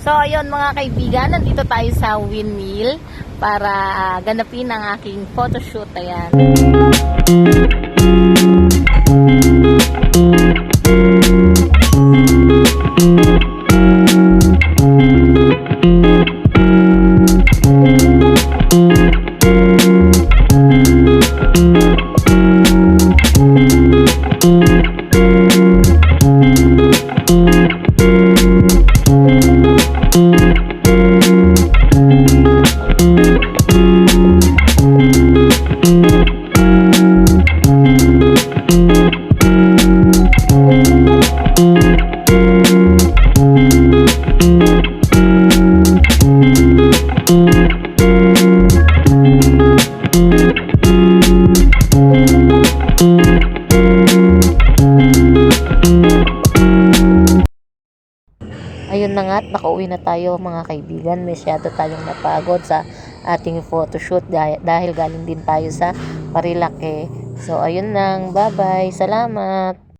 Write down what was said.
So, ayun mga kaibigan, nandito tayo sa windmill para ganapin ang aking photoshoot. Ayan. Ayun na nga, nakauwi na tayo mga kaibigan. Masyado tayong napagod sa ating photoshoot dahil galing din tayo sa Marilake. So ayun lang, bye bye, salamat.